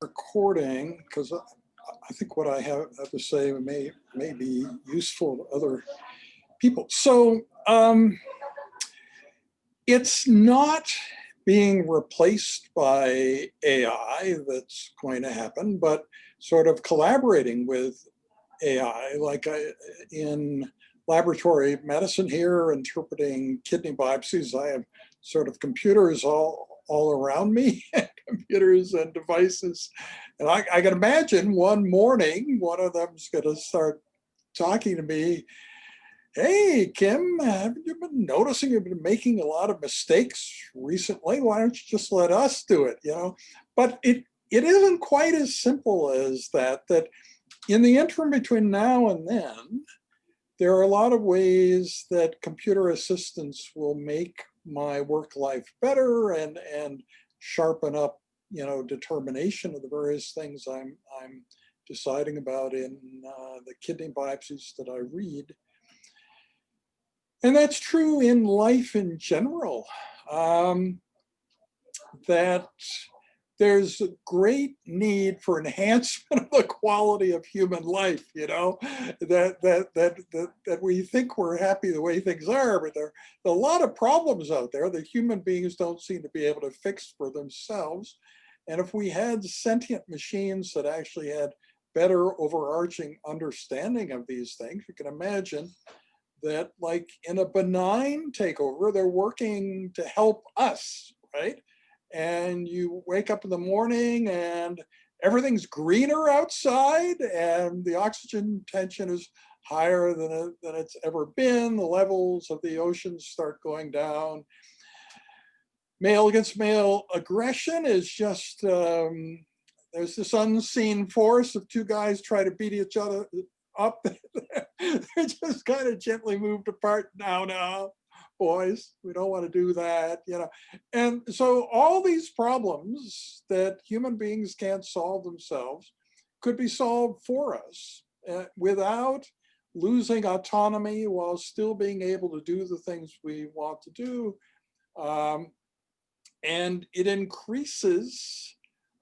recording because I think what I have to say may be useful to other people. So it's not being replaced by AI that's going to happen, but sort of collaborating with AI, like in laboratory medicine here, interpreting kidney biopsies. I have sort of computers all around me, computers and devices. And I can imagine one morning, one of them's going to start talking to me. Hey, Kim, have you been noticing you've been making a lot of mistakes recently? Why don't you just let us do it, But it isn't quite as simple as that in the interim between now and then, there are a lot of ways that computer assistance will make my work life better and sharpen up, determination of the various things I'm deciding about in the kidney biopsies that I read. And that's true in life in general, that there's a great need for enhancement of the quality of human life, that we think we're happy the way things are, but there are a lot of problems out there that human beings don't seem to be able to fix for themselves. And if we had sentient machines that actually had better overarching understanding of these things, you can imagine that, like in a benign takeover, they're working to help us, right? And you wake up in the morning and everything's greener outside and the oxygen tension is higher than it's ever been. The levels of the oceans start going down. Male against male aggression is just, there's this unseen force of two guys try to beat each other up. They're just kind of gently moved apart. Now, boys, we don't want to do that, And so all these problems that human beings can't solve themselves could be solved for us without losing autonomy while still being able to do the things we want to do. And it increases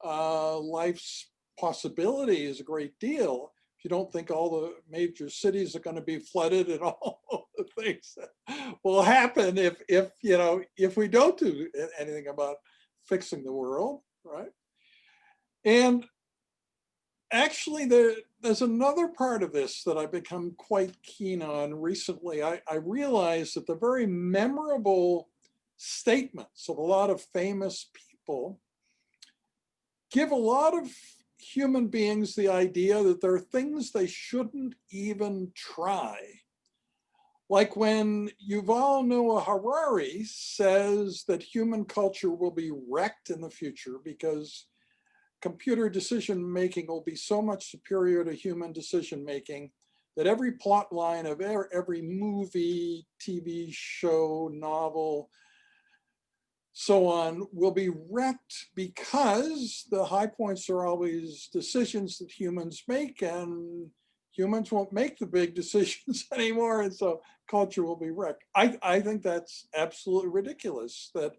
life's possibilities a great deal. You don't think all the major cities are going to be flooded and all the things that will happen if we don't do anything about fixing the world, right? And actually, there's another part of this that I've become quite keen on recently. I realized that the very memorable statements of a lot of famous people give a lot of human beings the idea that there are things they shouldn't even try. Like when Yuval Noah Harari says that human culture will be wrecked in the future because computer decision-making will be so much superior to human decision-making that every plot line of every movie, TV show, novel, so on will be wrecked because the high points are always decisions that humans make, and humans won't make the big decisions anymore, and so culture will be wrecked. I think that's absolutely ridiculous, that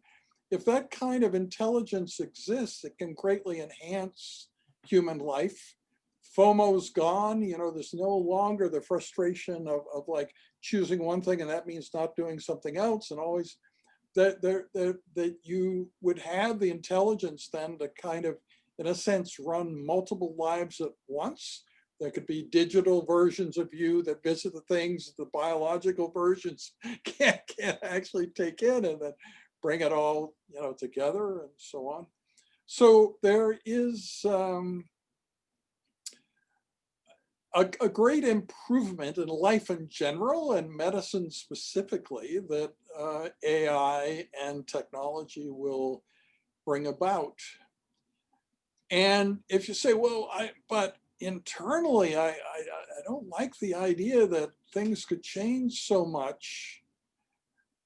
if that kind of intelligence exists, it can greatly enhance human life. FOMO's gone, there's no longer the frustration of like choosing one thing and that means not doing something else, and always that you would have the intelligence then to kind of, in a sense, run multiple lives at once. There could be digital versions of you that visit the things that the biological versions can't actually take in, and then bring it all together and so on. So there is a great improvement in life in general and medicine specifically that AI and technology will bring about. And if you say, well, but internally, I don't like the idea that things could change so much.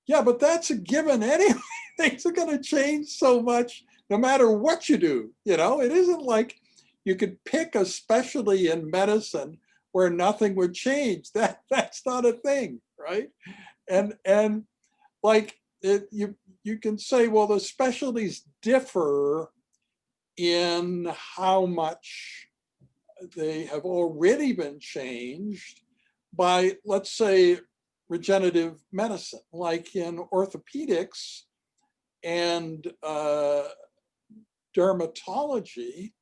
Yeah, but that's a given anyway. Things are going to change so much no matter what you do. It isn't like you could pick a specialty in medicine where nothing would change. That's not a thing, right? And like you can say, well, the specialties differ in how much they have already been changed by, let's say, regenerative medicine, like in orthopedics and dermatology.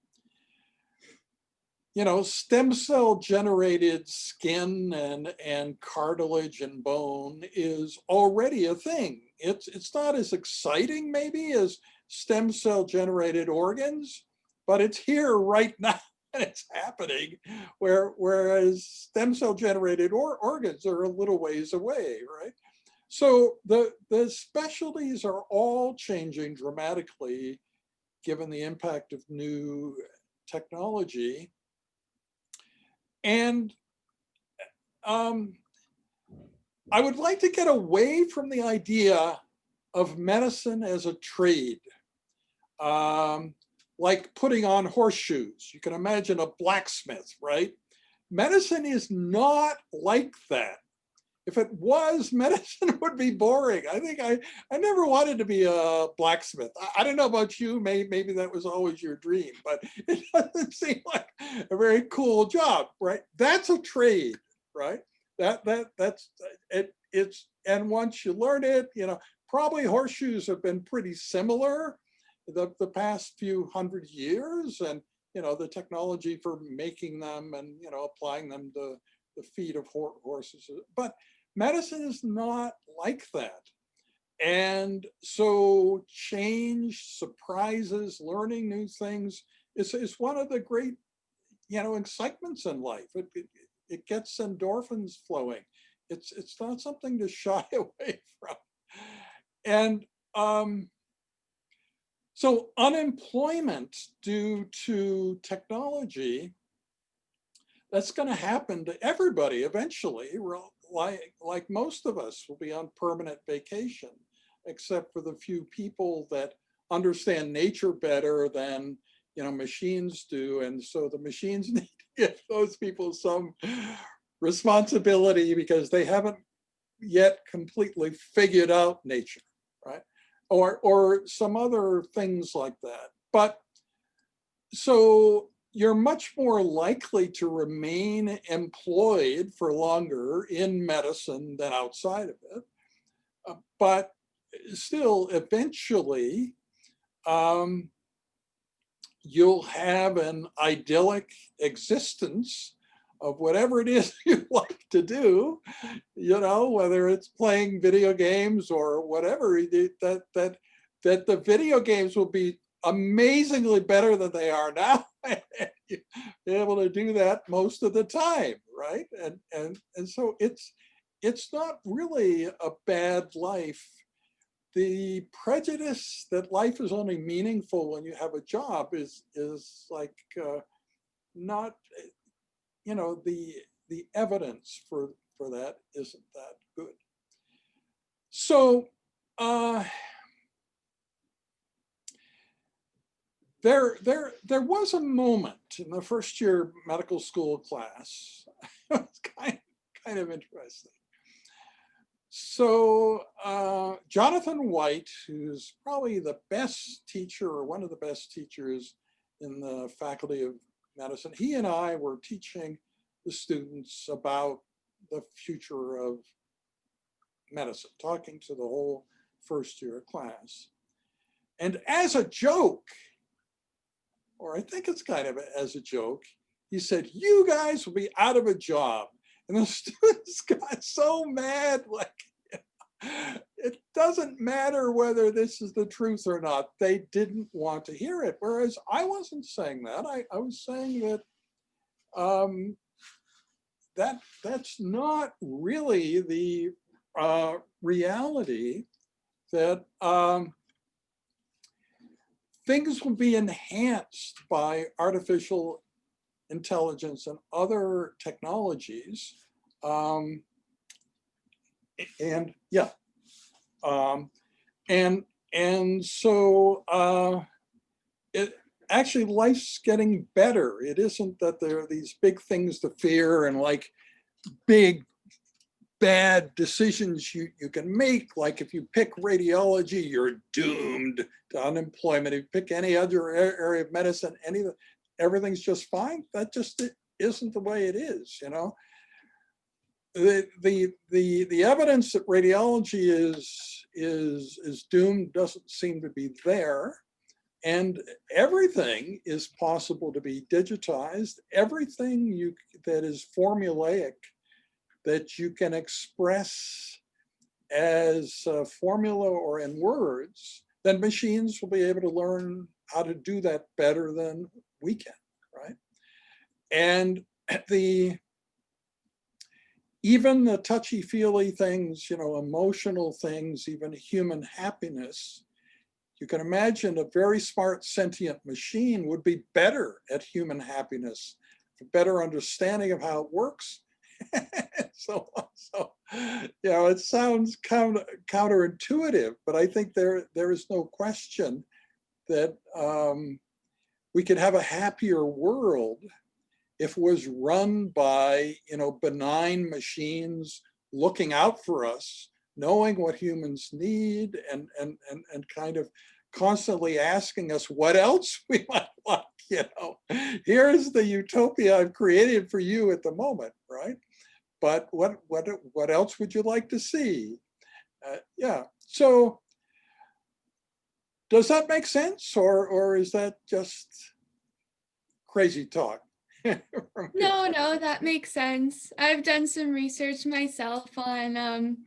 You know, stem cell generated skin and cartilage and bone is already a thing. It's not as exciting maybe as stem cell generated organs, but it's here right now and it's happening, whereas stem cell generated organs are a little ways away, right? So the specialties are all changing dramatically given the impact of new technology. And I would like to get away from the idea of medicine as a trade, like putting on horseshoes. You can imagine a blacksmith, right? Medicine is not like that. If it was, medicine would be boring. I think I never wanted to be a blacksmith. I don't know about you, maybe that was always your dream, but it doesn't seem like a very cool job, right? That's a trade, right? That's it. And once you learn it, you know, probably horseshoes have been pretty similar the past few hundred years, and you know, the technology for making them and you know, applying them to the feet of horses, but medicine is not like that. And so change, surprises, learning new things is one of the great, you know, excitements in life. It gets endorphins flowing. It's not something to shy away from. And so unemployment due to technology, that's going to happen to everybody eventually. Like most of us will be on permanent vacation, except for the few people that understand nature better than, you know, machines do. And so the machines need to give those people some responsibility because they haven't yet completely figured out nature, right? Or some other things like that. But so you're much more likely to remain employed for longer in medicine than outside of it. But still, eventually, you'll have an idyllic existence of whatever it is you like to do, you know, whether it's playing video games or whatever, that the video games will be amazingly better than they are now. You'll be able to do that most of the time, right? And so it's not really a bad life. The prejudice that life is only meaningful when you have a job is like not, you know, the evidence for that isn't that good. So there was a moment in the first year medical school class. It was kind of interesting. So Jonathan White, who's probably the best teacher or one of the best teachers in the Faculty of Medicine, he and I were teaching the students about the future of medicine, talking to the whole first year class. And as a joke, or I think it's kind of as a joke, he said, "You guys will be out of a job." And the students got so mad, like, it doesn't matter whether this is the truth or not. They didn't want to hear it. Whereas I wasn't saying that. I was saying that that's not really the reality, that things will be enhanced by artificial intelligence and other technologies. And yeah, and so it actually, life's getting better. It isn't that there are these big things to fear and like big bad decisions you can make. Like if you pick radiology, you're doomed to unemployment. If you pick any other area of medicine, everything's just fine. That just isn't the way it is, you know. The evidence that radiology is doomed doesn't seem to be there. And everything is possible to be digitized. Everything that is formulaic, that you can express as a formula or in words, then machines will be able to learn how to do that better than we can, right? And even the touchy-feely things, you know, emotional things, even human happiness, you can imagine a very smart sentient machine would be better at human happiness, a better understanding of how it works. so, you know, it sounds counterintuitive, but I think there is no question that we could have a happier world if it was run by, you know, benign machines looking out for us, knowing what humans need, and kind of constantly asking us what else we might like, you know. Here's the utopia I've created for you at the moment, right? But what else would you like to see? Yeah, so does that make sense, or is that just crazy talk? No, that makes sense. I've done some research myself on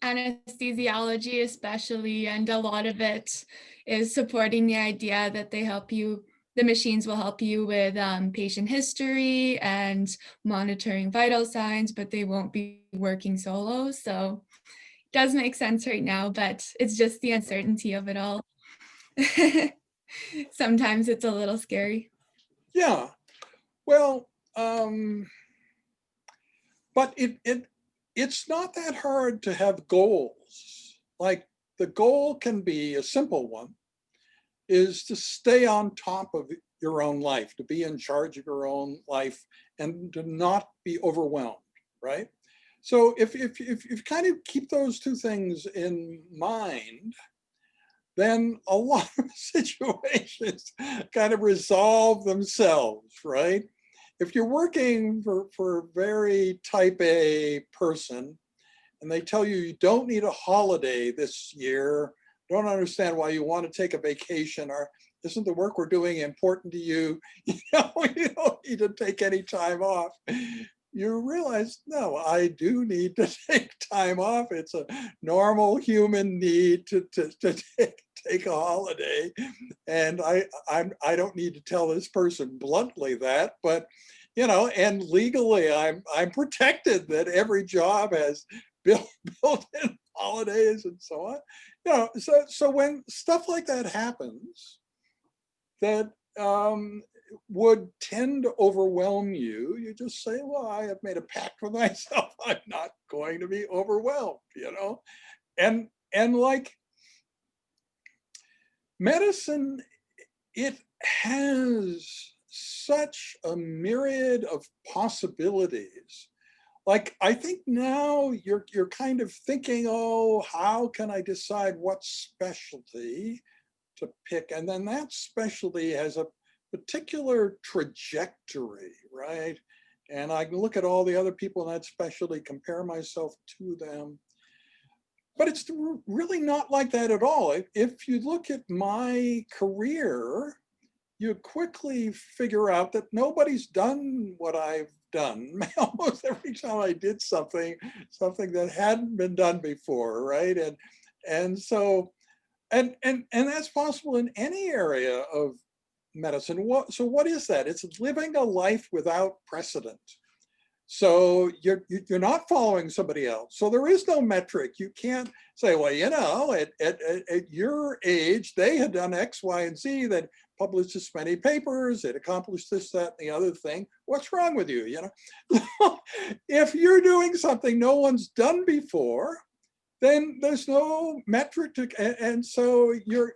anesthesiology especially, and a lot of it is supporting the idea that the machines will help you with patient history and monitoring vital signs, but they won't be working solo. So it does make sense right now, but it's just the uncertainty of it all. Sometimes it's a little scary. Yeah, well, but it's not that hard to have goals. Like the goal can be a simple one, is to stay on top of your own life, to be in charge of your own life, and to not be overwhelmed, right? So if you kind of keep those two things in mind, then a lot of situations kind of resolve themselves, right? If you're working for a very type A person and they tell you you don't need a holiday this year, don't understand why you want to take a vacation, or isn't the work we're doing important to you? You know, you don't need to take any time off. You realize, no, I do need to take time off. It's a normal human need to take a holiday. And I don't need to tell this person bluntly that, but you know, and legally I'm protected that every job has built-in holidays and so on. You know, so when stuff like that happens, that would tend to overwhelm you, you just say, well, I have made a pact with myself. I'm not going to be overwhelmed, you know? And like medicine, it has such a myriad of possibilities. Like, I think now you're kind of thinking, oh, how can I decide what specialty to pick? And then that specialty has a particular trajectory, right? And I can look at all the other people in that specialty, compare myself to them. But it's really not like that at all. If you look at my career, you quickly figure out that nobody's done what I've done. Almost every time I did something that hadn't been done before, right? And so that's possible in any area of medicine. So what is that? It's living a life without precedent. So you're not following somebody else. So there is no metric. You can't say, well, you know, at your age, they had done X, Y, and Z, that published this many papers, it accomplished this, that, and the other thing. What's wrong with you? You know, if you're doing something no one's done before, then there's no metric to, and so you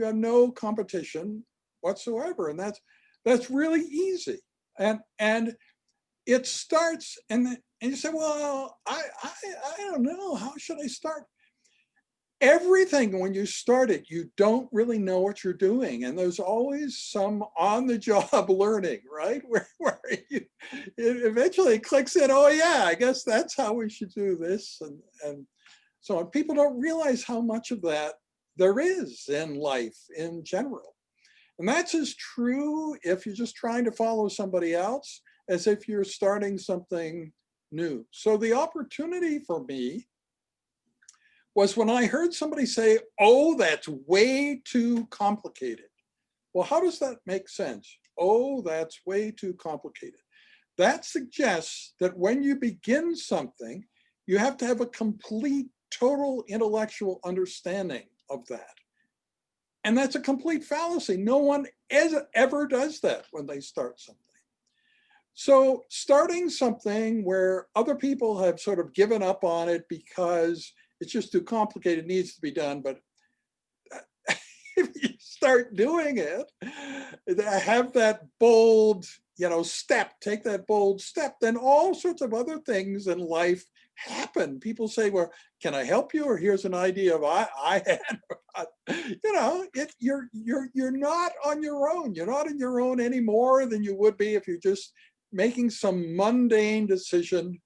have no competition whatsoever, and that's really easy. And it starts, and you say, well, I don't know, how should I start? Everything, when you start it, you don't really know what you're doing. And there's always some on the job learning, right? Where it eventually clicks in, oh yeah, I guess that's how we should do this. And so on. People don't realize how much of that there is in life in general. And that's as true if you're just trying to follow somebody else as if you're starting something new. So the opportunity for me was when I heard somebody say, oh, that's way too complicated. Well, how does that make sense? Oh, that's way too complicated. That suggests that when you begin something, you have to have a complete, total intellectual understanding of that. And that's a complete fallacy. No one ever does that when they start something. So starting something where other people have sort of given up on it because it's just too complicated, needs to be done. But if you start doing it, have that bold, step, take that bold step, then all sorts of other things in life happen. People say, well, can I help you? Or here's an idea of I had, you're not on your own. You're not on your own any more than you would be if you're just making some mundane decision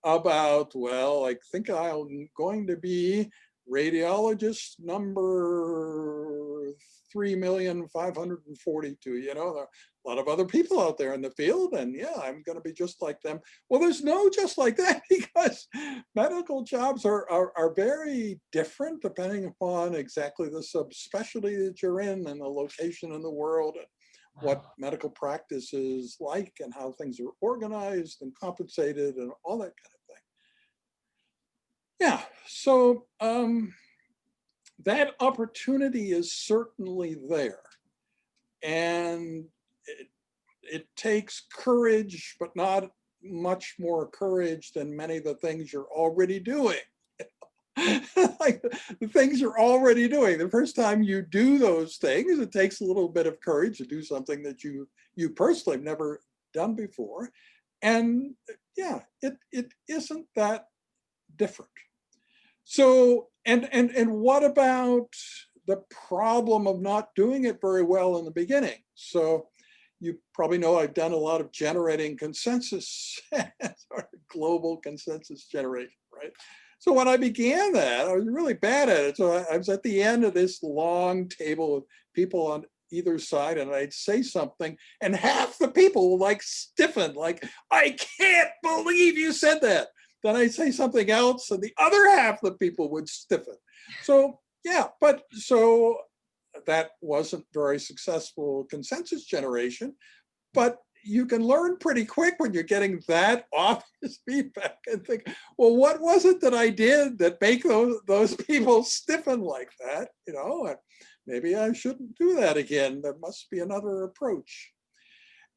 about, well, I think I'm going to be radiologist number 3,542,000. There are a lot of other people out there in the field, and yeah, I'm going to be just like them. Well, there's no just like that, because medical jobs are very different depending upon exactly the subspecialty that you're in and the location in the world, and what medical practice is like and how things are organized and compensated and all that kind of thing. Yeah, so that opportunity is certainly there. And it takes courage, but not much more courage than many of the things you're already doing. Like the things you're already doing. The first time you do those things, it takes a little bit of courage to do something that you personally have never done before. And yeah, it isn't that different. So, and what about the problem of not doing it very well in the beginning? So you probably know I've done a lot of generating consensus, sort of global consensus generation, right? So when I began that, I was really bad at it. So I was at the end of this long table of people on either side, and I'd say something, and half the people will like stiffen, like, I can't believe you said that. Then I'd say something else, and the other half of the people would stiffen. So yeah, but so that wasn't very successful consensus generation, but you can learn pretty quick when you're getting that obvious feedback and think, well, what was it that I did that make those people stiffen like that? Maybe I shouldn't do that again. There must be another approach.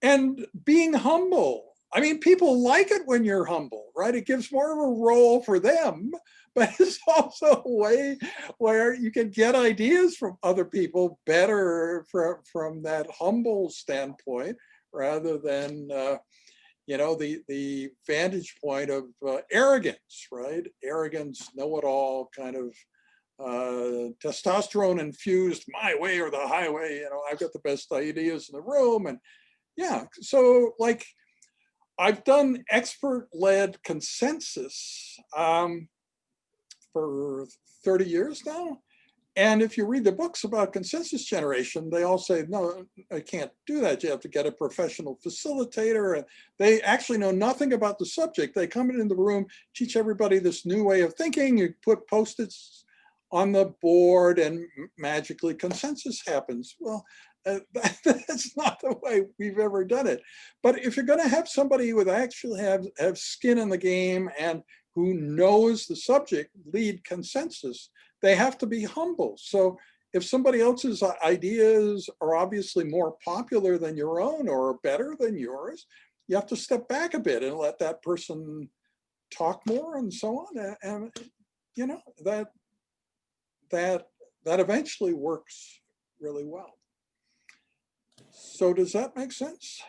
And being humble. I mean, people like it when you're humble, right? It gives more of a role for them, but it's also a way where you can get ideas from other people better from that humble standpoint, rather than the vantage point of arrogance, right? Arrogance, know-it-all, kind of testosterone infused, my way or the highway. I've got the best ideas in the room, and yeah. So like, I've done expert-led consensus for 30 years now. And if you read the books about consensus generation, they all say, no, I can't do that. You have to get a professional facilitator. And they actually know nothing about the subject. They come in the room, teach everybody this new way of thinking. You put Post-its on the board and magically consensus happens. Well, that's not the way we've ever done it. But if you're going to have somebody who would actually have skin in the game and who knows the subject lead consensus, they have to be humble. So if somebody else's ideas are obviously more popular than your own or better than yours, you have to step back a bit and let that person talk more and so on. And that eventually works really well. So does that make sense?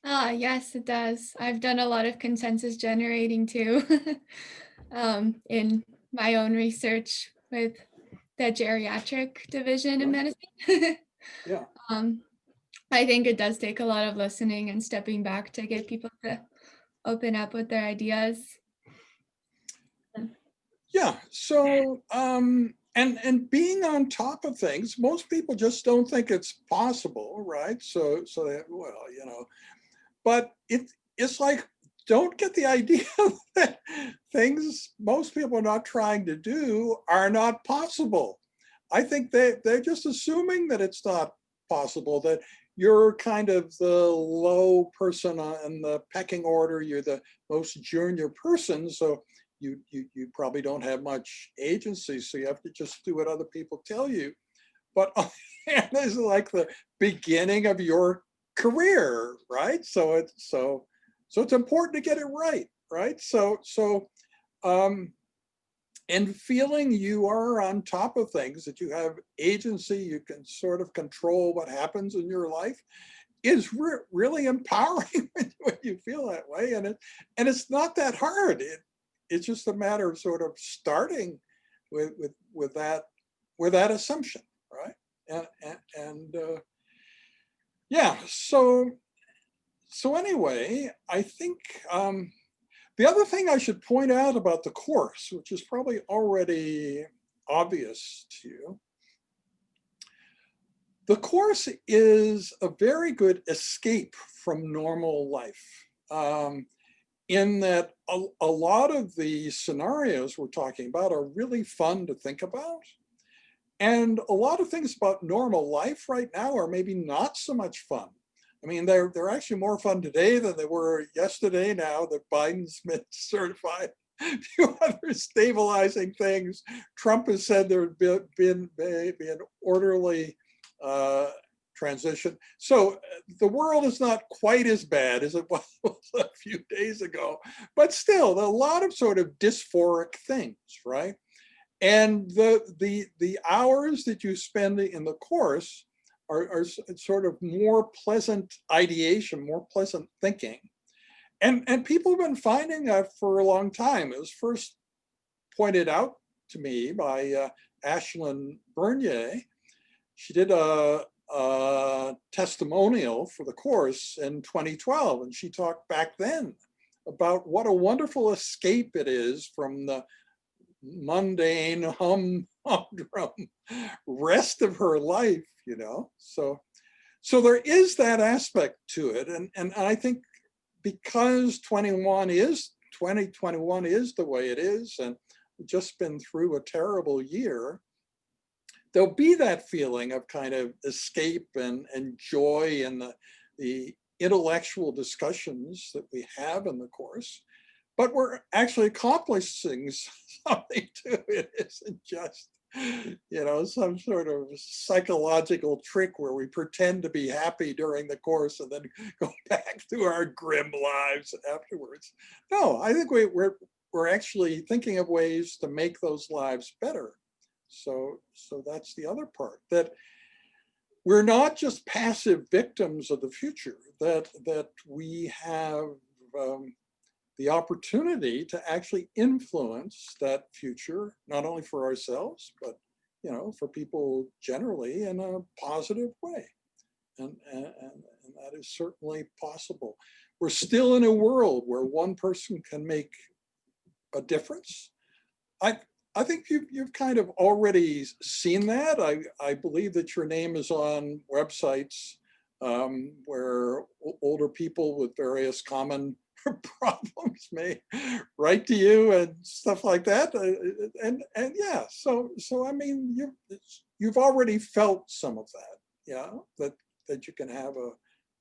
Yes, it does. I've done a lot of consensus generating too, in my own research with the geriatric division in Right? medicine. Yeah. um, I think it does take a lot of listening and stepping back to get people to open up with their ideas. Yeah. So, and being on top of things, most people just don't think it's possible, right? So they, well, but it's like, don't get the idea that things most people are not trying to do are not possible. I think they're just assuming that it's not possible, that you're kind of the low person in the pecking order, you're the most junior person, so you probably don't have much agency, so you have to just do what other people tell you. But and this is like the beginning of your career, right? So it's important to get it right, right? Um, and feeling you are on top of things, that you have agency, you can sort of control what happens in your life, is really empowering when you feel that way. And it's not that hard. It's just a matter of sort of starting with that assumption, right? And yeah, so anyway, I think the other thing I should point out about the course, which is probably already obvious to you, the course is a very good escape from normal life, in that a lot of the scenarios we're talking about are really fun to think about. And a lot of things about normal life right now are maybe not so much fun. I mean, they're actually more fun today than they were yesterday, now that Biden's been certified. A few other stabilizing things. Trump has said there'd be an orderly uh, transition. So the world is not quite as bad as it was a few days ago, but still a lot of sort of dysphoric things, right? And the hours that you spend in the course are sort of more pleasant ideation, more pleasant thinking. And people have been finding that for a long time. It was first pointed out to me by Ashlyn Bernier. She did a testimonial for the course in 2012, and she talked back then about what a wonderful escape it is from the mundane humdrum rest of her life, so there is that aspect to it. And I think because 2021 is the way it is, and we've just been through a terrible year, there'll be that feeling of kind of escape and joy in the intellectual discussions that we have in the course. But we're actually accomplishing something too. It isn't just, some sort of psychological trick where we pretend to be happy during the course and then go back to our grim lives afterwards. No, I think we're actually thinking of ways to make those lives better. So that's the other part, that we're not just passive victims of the future, that we have the opportunity to actually influence that future, not only for ourselves, but for people generally in a positive way. And that is certainly possible. We're still in a world where one person can make a difference. I think you've kind of already seen that. I believe that your name is on websites where older people with various common problems may write to you and stuff like that. And yeah, so I mean, you've already felt some of that, yeah, that you can have a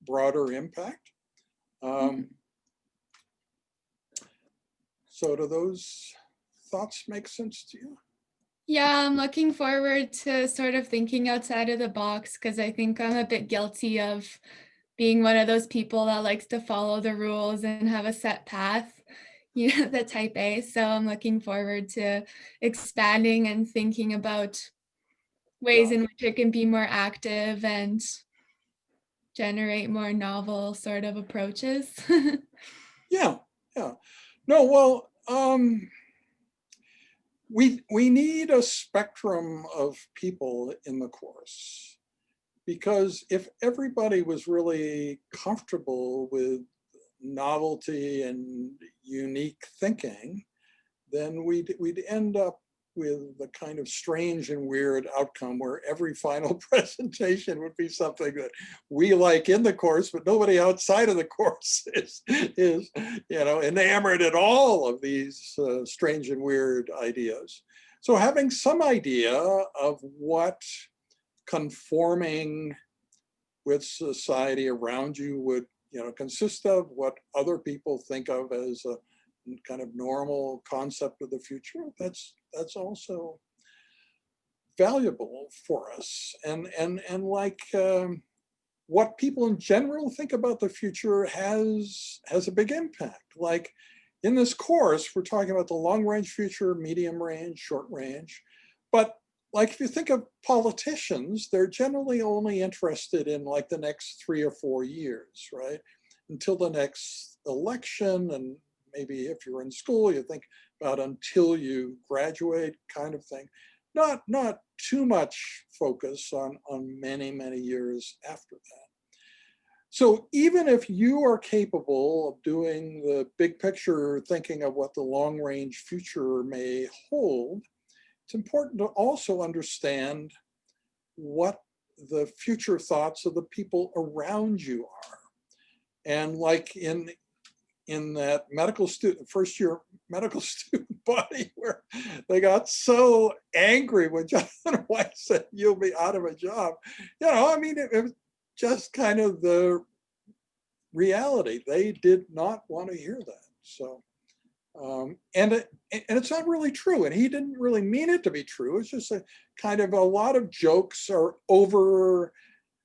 broader impact. So do those thoughts make sense to you? Yeah, I'm looking forward to sort of thinking outside of the box because I think I'm a bit guilty of being one of those people that likes to follow the rules and have a set path, the type A. So I'm looking forward to expanding and thinking about ways Yeah. in which it can be more active and generate more novel sort of approaches. Yeah, yeah. No, well, we need a spectrum of people in the course, because if everybody was really comfortable with novelty and unique thinking, then we'd end up with the kind of strange and weird outcome where every final presentation would be something that we like in the course, but nobody outside of the course is enamored at all of these strange and weird ideas. So having some idea of what conforming with society around you would consist of, what other people think of as a kind of normal concept of the future, that's also valuable for us. And like what people in general think about the future has a big impact. Like in this course, we're talking about the long range future, medium range, short range. But like if you think of politicians, they're generally only interested in like the next 3 or 4 years, right? Until the next election, and maybe if you're in school, you think about until you graduate kind of thing. Not too much focus on many years after that. So even if you are capable of doing the big picture thinking of what the long range future may hold, it's important to also understand what the future thoughts of the people around you are. And like in that medical student, first year medical student body, where they got so angry when Jonathan White said, "You'll be out of a job." I mean, it was just kind of the reality. They did not want to hear that. So, and it's not really true. And he didn't really mean it to be true. It's just a kind of a lot of jokes are over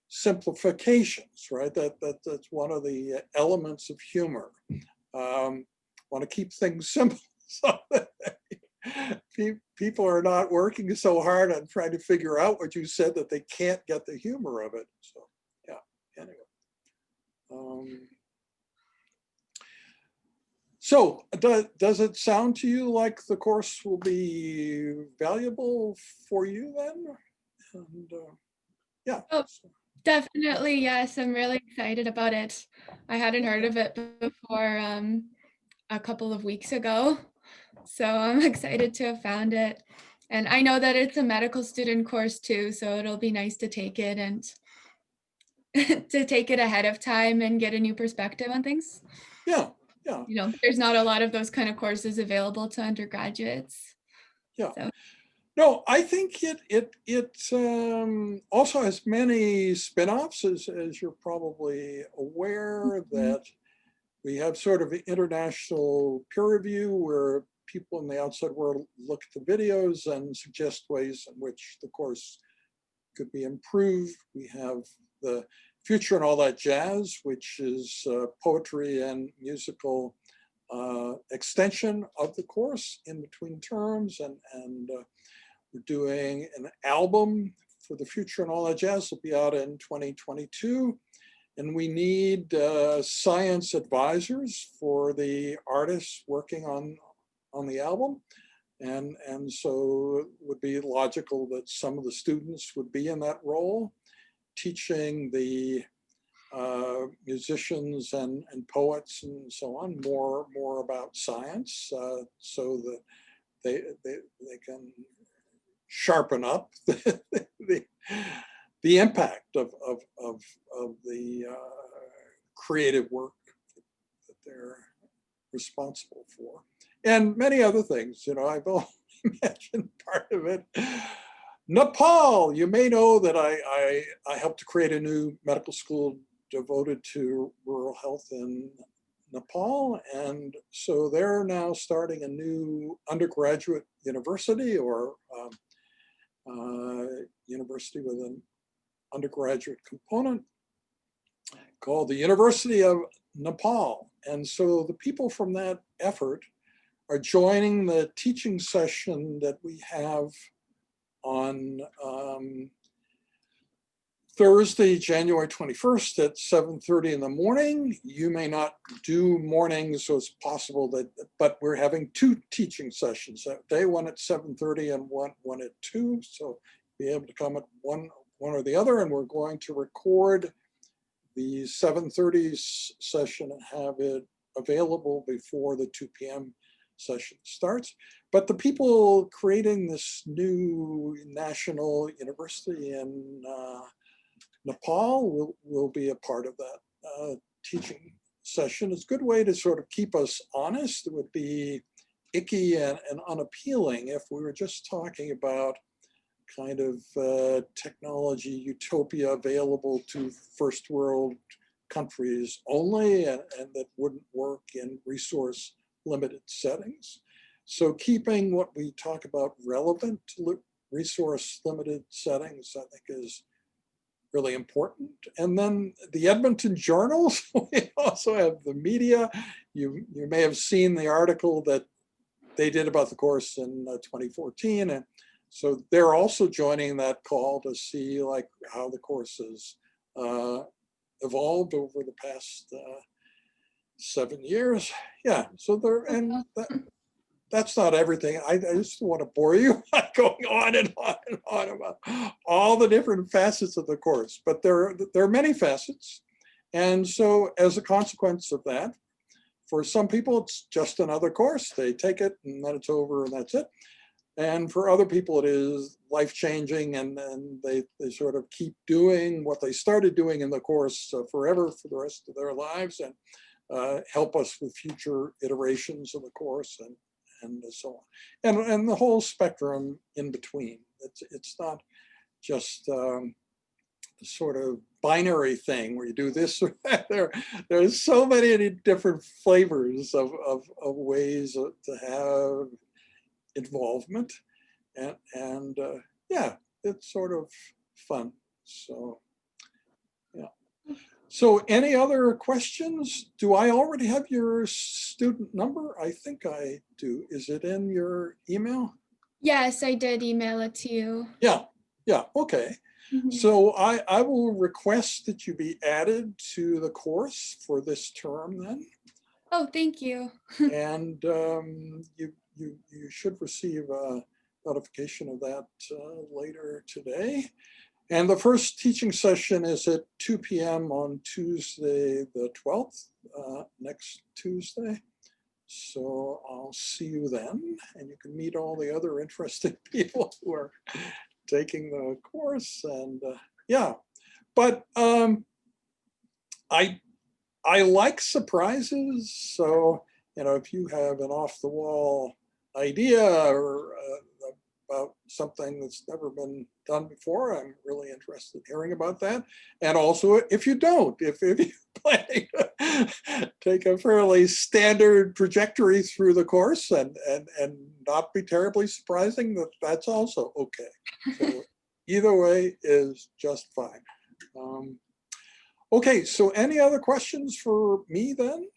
simplifications, right? That's one of the elements of humor. Want to keep things simple so that people are not working so hard on trying to figure out what you said that they can't get the humor of it. So yeah, anyway. So does it sound to you like the course will be valuable for you then? And yeah. Oh, definitely, yes. I'm really excited about it. I hadn't heard of it before a couple of weeks ago. So I'm excited to have found it. And I know that it's a medical student course too, so it'll be nice to take it and to take it ahead of time and get a new perspective on things. Yeah. There's not a lot of those kind of courses available to undergraduates. Yeah. So. No, I think it also has many spin-offs, as you're probably aware, that we have sort of international peer review where people in the outside world look at the videos and suggest ways in which the course could be improved. We have the Future and All That Jazz, which is poetry and musical extension of the course in between terms, and we're doing an album for the Future and All That Jazz. Will be out in 2022. And we need science advisors for the artists working on the album. And so it would be logical that some of the students would be in that role, teaching the musicians and poets and so on more about science, so that they can sharpen up the impact of the creative work that they're responsible for, and many other things. I've only mentioned part of it. Nepal, you may know that I helped to create a new medical school devoted to rural health in Nepal, and so they're now starting a new undergraduate university, or university with an undergraduate component called the University of Nepal. And so the people from that effort are joining the teaching session that we have on Thursday, January 21st at 7:30 in the morning. You may not do mornings, so it's possible that, but we're having 2 teaching sessions that day, one at 7:30 and one at 2. So be able to come at one or the other, and we're going to record the 7:30 session and have it available before the 2 p.m. session starts. But the people creating this new national university in Nepal will be a part of that teaching session. It's a good way to sort of keep us honest. It would be icky and unappealing if we were just talking about kind of technology utopia available to first world countries only, and that wouldn't work in resource limited settings. So keeping what we talk about relevant to resource limited settings, I think, is really important. And then the Edmonton journals, we also have the media. You may have seen the article that they did about the course in 2014. And so they're also joining that call to see like how the course has evolved over the past 7 years. Yeah, so and that's not everything. I just want to bore you by going on and on and on about all the different facets of the course, but there are many facets. And so as a consequence of that, for some people, it's just another course. They take it and then it's over and that's it. And for other people, it is life-changing, and they sort of keep doing what they started doing in the course forever for the rest of their lives, and help us with future iterations of the course and so on. And the whole spectrum in between. It's not just sort of binary thing where you do this or that. There's so many different flavors of ways to have involvement, and yeah, it's sort of fun. So yeah. So any other questions? Do I already have your student number? I think I do. Is it in your email? Yes, I did email it to you. Yeah, okay. So I will request that you be added to the course for this term then. Oh, thank you. And you should receive a notification of that later today. And the first teaching session is at 2 p.m. on Tuesday the 12th, next Tuesday. So I'll see you then, and you can meet all the other interesting people who are taking the course. And yeah, but I like surprises. So, if you have an off-the-wall idea or about something that's never been done before, I'm really interested in hearing about that. And also, if you don't, if you're planning to take a fairly standard trajectory through the course and not be terribly surprising, that's also okay. So either way is just fine. Okay, so any other questions for me then?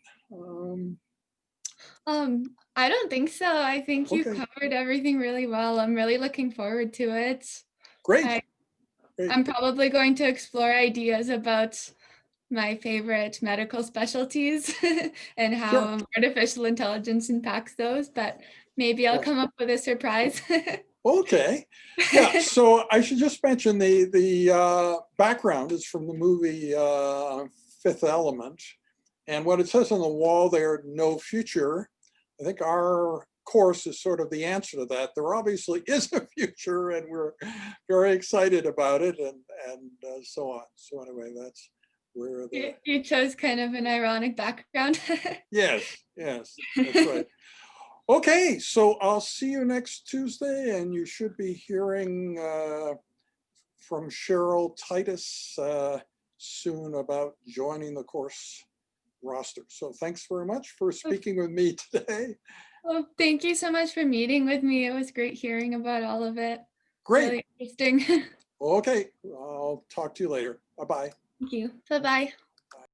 I don't think so. I think you Okay. covered everything really well. I'm really looking forward to it. Great. I'm probably going to explore ideas about my favorite medical specialties and how artificial intelligence impacts those, but maybe I'll come up with a surprise. Okay. Yeah, so I should just mention the background is from the movie Fifth Element. And what it says on the wall there, no future, I think our course is sort of the answer to that. There obviously is a future, and we're very excited about it, and so on. So anyway, that's where you chose kind of an ironic background. Yes, that's right. Okay, so I'll see you next Tuesday, and you should be hearing from Cheryl Titus soon about joining the course roster. So thanks very much for speaking with me today. Well, thank you so much for meeting with me. It was great hearing about all of it. Great. Really interesting. Okay, I'll talk to you later. Bye-bye. Thank you. Bye-bye.